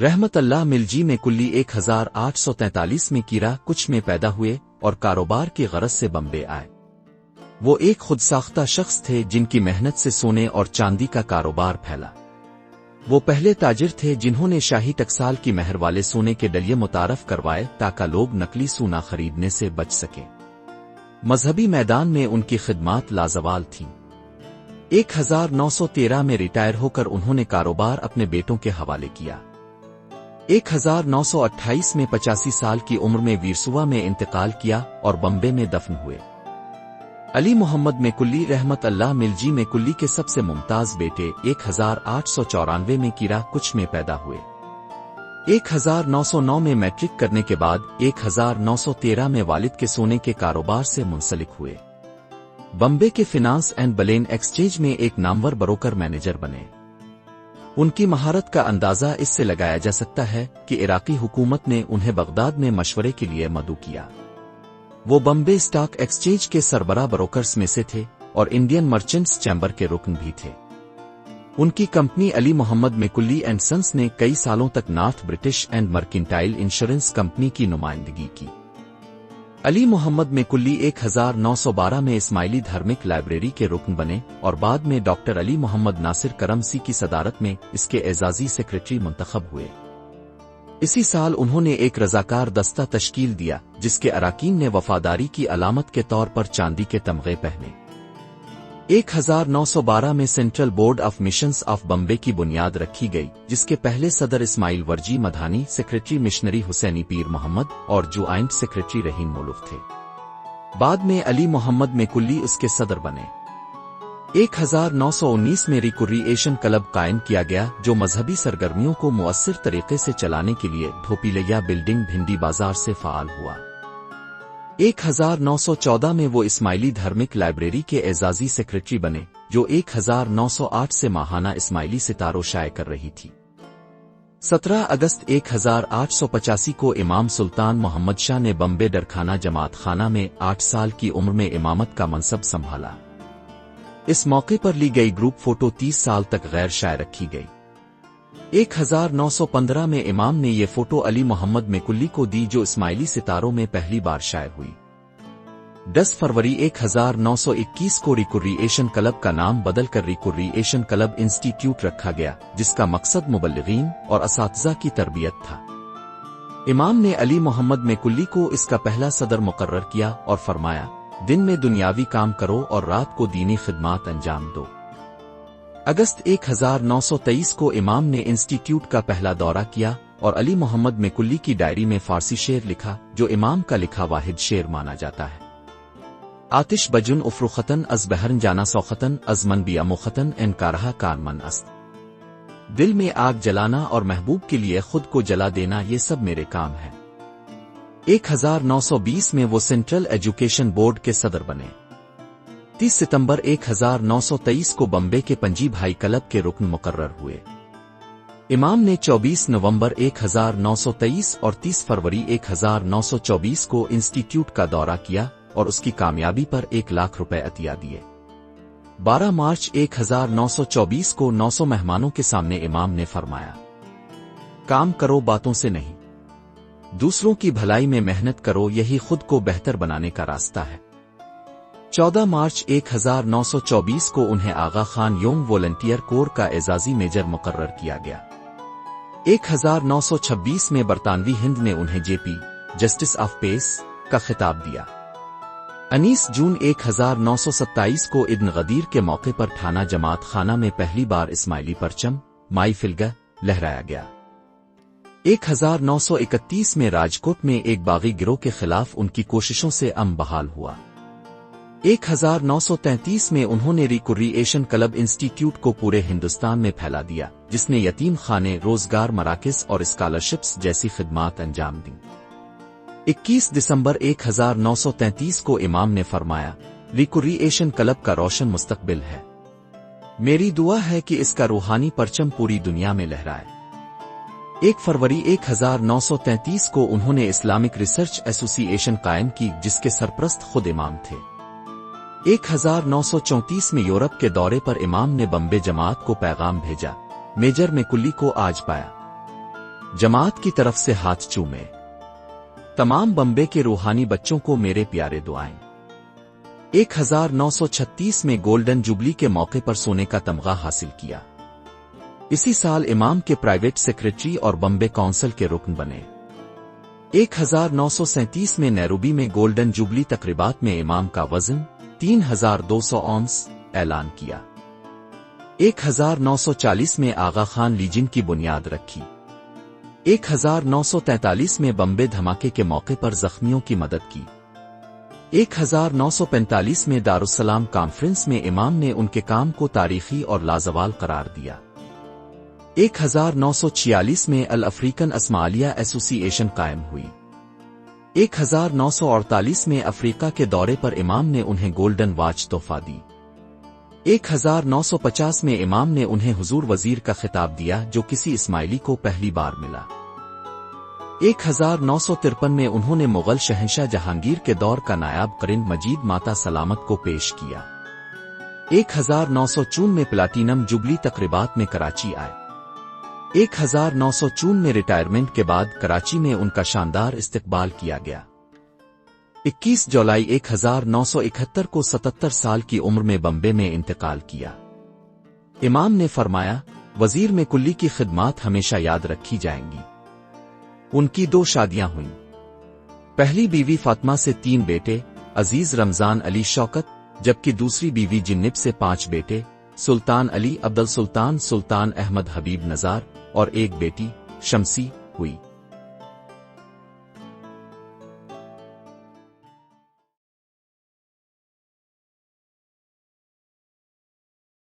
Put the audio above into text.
رحمت اللہ ملجی میں کلی 1843 میں کیرا کچھ میں پیدا ہوئے اور کاروبار کی غرض سے بمبے آئے۔ وہ ایک خود ساختہ شخص تھے جن کی محنت سے سونے اور چاندی کا کاروبار پھیلا۔ وہ پہلے تاجر تھے جنہوں نے شاہی ٹکسال کی مہر والے سونے کے ڈلیے متعارف کروائے تاکہ لوگ نقلی سونا خریدنے سے بچ سکیں۔ مذہبی میدان میں ان کی خدمات لازوال تھیں۔ 1913 میں ریٹائر ہو کر انہوں نے کاروبار اپنے بیٹوں کے حوالے کیا۔ 1928 میں 85 سال کی عمر میں ویرسوا میں انتقال کیا اور بمبے میں دفن ہوئے۔ علی محمد میکلی رحمت اللہ ملجی میکلی کے سب سے ممتاز بیٹے 1894 میں کیرا کچھ میں پیدا ہوئے۔ 1909 میں میٹرک کرنے کے بعد 1913 میں والد کے سونے کے کاروبار سے منسلک ہوئے۔ بمبے کے فنانس اینڈ بلین ایکسچینج میں ایک نامور بروکر مینیجر بنے۔ ان کی مہارت کا اندازہ اس سے لگایا جا سکتا ہے کہ عراقی حکومت نے انہیں بغداد میں مشورے کے لیے مدعو کیا۔ وہ بمبے اسٹاک ایکسچینج کے سربراہ بروکرز میں سے تھے اور انڈین مرچنٹس چیمبر کے رکن بھی تھے۔ ان کی company Ali Muhammad Macklai and sons نے کئی سالوں تک north British and mercantile insurance company کی نمائندگی کی۔ علی محمد میکلی 1912 میں اسماعیلی دھارمک لائبریری کے رکن بنے اور بعد میں ڈاکٹر علی محمد ناصر کرمسی کی صدارت میں اس کے اعزازی سیکریٹری منتخب ہوئے۔ اسی سال انہوں نے ایک رضاکار دستہ تشکیل دیا جس کے اراکین نے وفاداری کی علامت کے طور پر چاندی کے تمغے پہنے۔ 1912 میں central board of missions of Bombay کی بنیاد رکھی گئی جس کے پہلے صدر اسماعیل ورجی مدھانی، سیکریٹری مشنری حسینی پیر محمد اور جوائنٹ سیکریٹری رحیم مولوف تھے۔ بعد میں علی محمد میکلی اس کے صدر بنے۔ 1919 میں ریکریشن کلب قائم کیا گیا جو مذہبی سرگرمیوں کو مؤثر طریقے سے چلانے کے لیے دھوپیلیا بلڈنگ بھنڈی بازار سے فعال ہوا۔ 1914 میں وہ اسماعیلی دھارمک لائبریری کے اعزازی سیکریٹری بنے جو 1908 سے ماہانہ اسماعیلی ستاروں شائع کر رہی تھی۔ 17 اگست 1885 کو امام سلطان محمد شاہ نے بمبے ڈرخانہ جماعت خانہ میں 8 سال کی عمر میں امامت کا منصب سنبھالا۔ اس موقع پر لی گئی گروپ فوٹو 30 سال تک غیر شائع رکھی گئی۔ 1915 میں امام نے یہ فوٹو علی محمد میکلی کو دی جو اسماعیلی ستاروں میں پہلی بار شائع ہوئی۔ 10 فروری 1921 کو ریکریشن کلب کا نام بدل کر ریکریشن کلب انسٹیٹیوٹ رکھا گیا جس کا مقصد مبلغین اور اساتذہ کی تربیت تھا۔ امام نے علی محمد میکلی کو اس کا پہلا صدر مقرر کیا اور فرمایا، دن میں دنیاوی کام کرو اور رات کو دینی خدمات انجام دو۔ اگست 1923 کو امام نے انسٹیٹیوٹ کا پہلا دورہ کیا اور علی محمد میکلی کی ڈائری میں فارسی شعر لکھا جو امام کا لکھا واحد شعر مانا جاتا ہے۔ آتش بجن افروختن از بہرن جانا سوختن از من بیا مختن انکارہ کان من است۔ دل میں آگ جلانا اور محبوب کے لیے خود کو جلا دینا یہ سب میرے کام ہے۔ 1920 میں وہ سینٹرل ایجوکیشن بورڈ کے صدر بنے۔ 30 ستمبر 1923 کو بمبے کے پنجی بھائی کلب کے رکن مقرر ہوئے۔ امام نے 24 نومبر 1923 اور 30 فروری 1924 کو انسٹیٹیوٹ کا دورہ کیا اور اس کی کامیابی پر 1 لاکھ روپے عطیہ دیے۔ 12 مارچ 1924 کو 900 مہمانوں کے سامنے امام نے فرمایا، کام کرو باتوں سے نہیں، دوسروں کی بھلائی میں محنت کرو، یہی خود کو بہتر بنانے کا راستہ ہے۔ 14 مارچ 1924 کو انہیں آغا خان یونگ والنٹیئر کور کا اعزازی میجر مقرر کیا گیا۔ 1926 میں برطانوی ہند نے انہیں جے پی جسٹس آف پیس کا خطاب دیا۔ 19 جون 1927 کو عید غدیر کے موقع پر تھانہ جماعت خانہ میں پہلی بار اسماعیلی پرچم مائی فلگہ لہرایا گیا۔ 1931 میں راجکوٹ میں ایک باغی گروہ کے خلاف ان کی کوششوں سے امن بحال ہوا۔ 1933 میں انہوں نے ریکریشن کلب انسٹیٹیوٹ کو پورے ہندوستان میں پھیلا دیا جس نے یتیم خانے، روزگار مراکز اور اسکالرشپس جیسی خدمات انجام دیں۔ 21 دسمبر 1933 کو امام نے فرمایا، ریکریشن کلب کا روشن مستقبل ہے، میری دعا ہے کہ اس کا روحانی پرچم پوری دنیا میں لہرائے۔ 1 فروری 1933 کو انہوں نے اسلامک ریسرچ ایسوسی ایشن قائم کی جس کے سرپرست خود امام تھے۔ 1934 میں یورپ کے دورے پر امام نے بمبے جماعت کو پیغام بھیجا، میجر میکلی کو آج پایا۔ جماعت کی طرف سے ہاتھ چومے۔ تمام بمبے کے روحانی بچوں کو میرے پیارے دعائیں۔ 1936 میں گولڈن جوبلی کے موقع پر سونے کا تمغہ حاصل کیا۔ اسی سال امام کے پرائیویٹ سیکریٹری اور بمبے کونسل کے رکن بنے۔ 1937 میں نیروبی میں گولڈن جوبلی تقریبات میں امام کا وزن 3200 اونس اعلان کیا۔ 1940 میں آغا خان لیجن کی بنیاد رکھی۔ 1943 میں بمبے دھماکے کے موقع پر زخمیوں کی مدد کی۔ 1945 میں دارالسلام کانفرنس میں امام نے ان کے کام کو تاریخی اور لازوال قرار دیا۔ 1946 میں الافریقن اسماعیلیہ ایسوسی ایشن قائم ہوئی۔ 1948 میں افریقہ کے دورے پر امام نے انہیں گولڈن واچ تحفہ دی۔ 1950 میں امام نے انہیں حضور وزیر کا خطاب دیا جو کسی اسماعیلی کو پہلی بار ملا۔ 1953 میں انہوں نے مغل شہنشاہ جہانگیر کے دور کا نائب قرن مجید ماتا سلامت کو پیش کیا۔ 1954 میں پلاٹینم جوبلی تقریبات میں کراچی آئے۔ 1954 میں ریٹائرمنٹ کے بعد کراچی میں ان کا شاندار استقبال کیا گیا۔ 21 جولائی 1971 کو 77 سال کی عمر میں بمبے میں انتقال کیا۔ امام نے فرمایا، وزیر میں کلی کی خدمات ہمیشہ یاد رکھی جائیں گی۔ ان کی 2 شادیاں ہوئیں۔ پہلی بیوی فاطمہ سے 3 بیٹے، عزیز رمضان علی شوکت، جبکہ دوسری بیوی جنب سے 5 بیٹے، سلطان علی عبدالسلطان، سلطان احمد حبیب نزار اور ایک بیٹی، شمسی، ہوئی۔